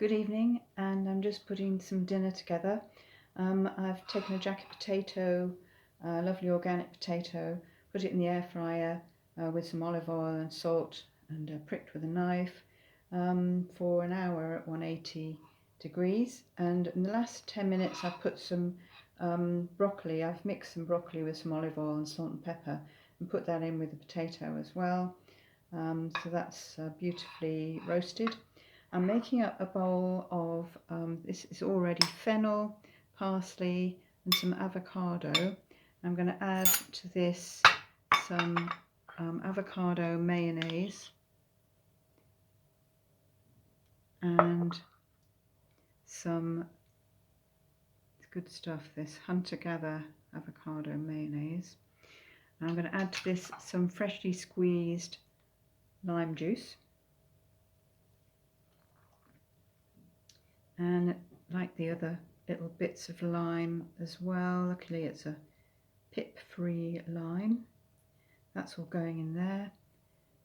Good evening, and I'm just putting some dinner together. I've taken a jacket potato, a lovely organic potato, put it in the air fryer with some olive oil and salt, and pricked with a knife for an hour at 180 degrees. And in the last 10 minutes I've put some broccoli. I've mixed some broccoli with some olive oil and salt and pepper and put that in with the potato as well. So that's beautifully roasted. I'm making up a bowl of, this is already fennel, parsley and some avocado. I'm going to add to this some avocado mayonnaise and some, it's good stuff, this Hunter-Gather avocado mayonnaise. And I'm going to add to this some freshly squeezed lime juice. And like the other little bits of lime as well, luckily it's a pip-free lime. That's all going in there.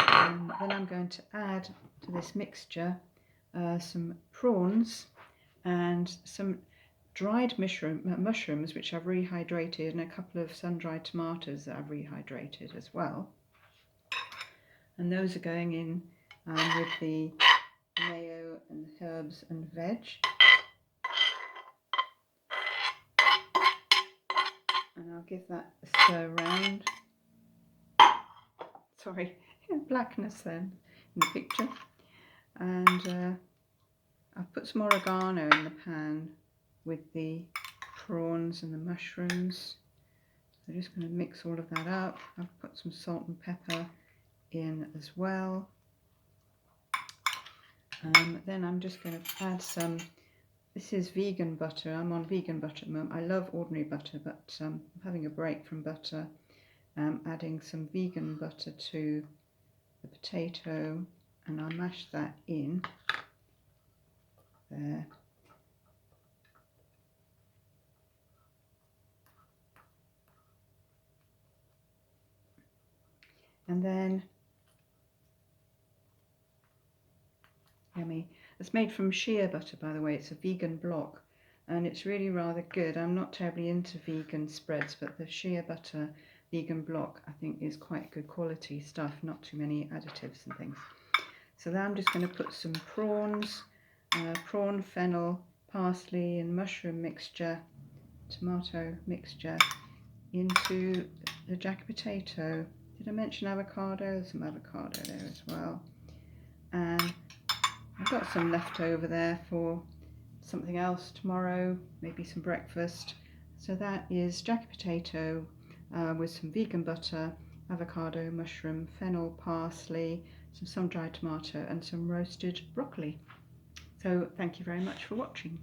And then I'm going to add to this mixture some prawns and some dried mushrooms which I've rehydrated, and a couple of sun-dried tomatoes that I've rehydrated as well. And those are going in with the mayo and herbs and veg. And I'll give that a stir around. Sorry, blackness then in the picture. And I've put some oregano in the pan with the prawns and the mushrooms. So I'm just going to mix all of that up. I've put some salt and pepper in as well. Then I'm just going to add some, this is vegan butter. I'm on vegan butter at the moment. I love ordinary butter, but I'm having a break from butter. Adding some vegan butter to the potato, and I'll mash that in there. And then, yummy. It's made from shea butter, by the way. It's a vegan block, and it's really rather good. I'm not terribly into vegan spreads, but the shea butter vegan block I think is quite good quality stuff, not too many additives and things. So then I'm just going to put some prawns, prawn, fennel, parsley and mushroom mixture, tomato mixture into the jacket potato. Did I mention avocado? There's some avocado there as well. And I've got some left over there for something else tomorrow, maybe some breakfast. So that is jacket potato with some vegan butter, avocado, mushroom, fennel, parsley, some sun-dried tomato and some roasted broccoli. So thank you very much for watching.